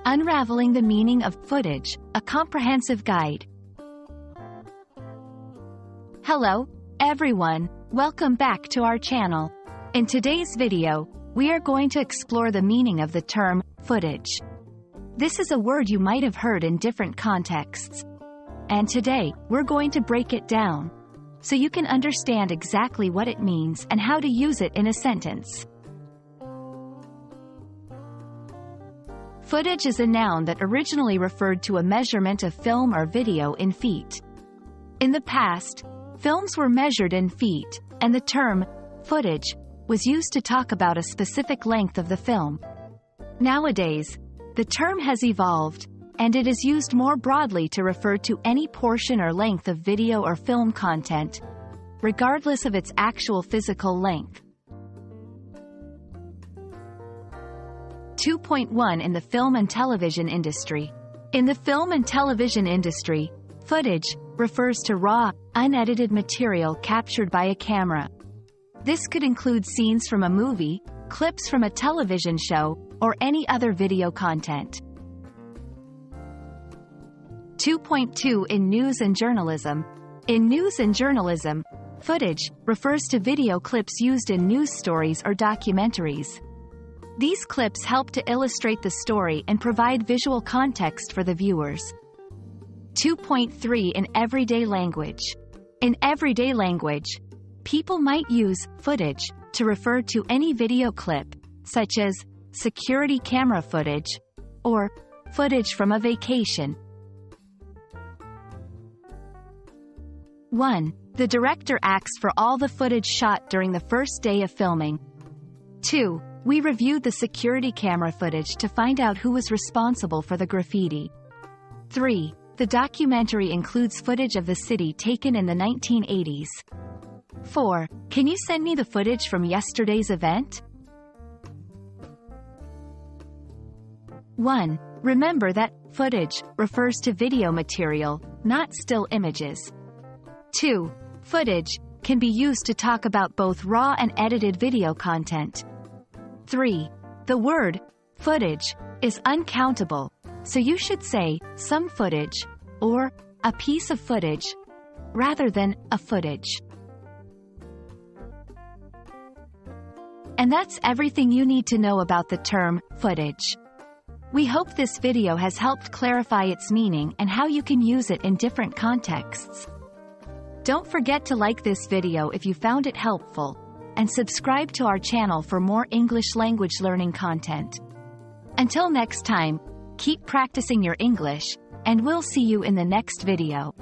Unraveling the Meaning of Footage, a Comprehensive Guide. Hello, everyone. Welcome back to our channel. In today's video, we are going to explore the meaning of the term footage. This is a word you might have heard in different contexts. And today, we're going to break it down, so you can understand exactly what it means and how to use it in a sentence. Footage is a noun that originally referred to a measurement of film or video in feet. In the past, films were measured in feet, and the term footage was used to talk about a specific length of the film. Nowadays, the term has evolved, and it is used more broadly to refer to any portion or length of video or film content, regardless of its actual physical length. 2.1 In the film and television industry. In the film and television industry, footage refers to raw, unedited material captured by a camera. This could include scenes from a movie, clips from a television show, or any other video content. 2.2 In news and journalism. In news and journalism, footage refers to video clips used in news stories or documentaries. These clips help to illustrate the story and provide visual context for the viewers. 2.3 In everyday language. In everyday language, people might use footage to refer to any video clip, such as security camera footage or footage from a vacation. 1. The director asks for all the footage shot during the first day of filming. 2. We reviewed the security camera footage to find out who was responsible for the graffiti. 3. The documentary includes footage of the city taken in the 1980s. 4. Can you send me the footage from yesterday's event? 1. Remember that footage refers to video material, not still images. 2. Footage can be used to talk about both raw and edited video content. 3. The word footage is uncountable, so you should say some footage or a piece of footage rather than a footage. And that's everything you need to know about the term footage. We hope this video has helped clarify its meaning and how you can use it in different contexts. Don't forget to like this video if you found it helpful, and subscribe to our channel for more English language learning content. Until next time, keep practicing your English, and we'll see you in the next video.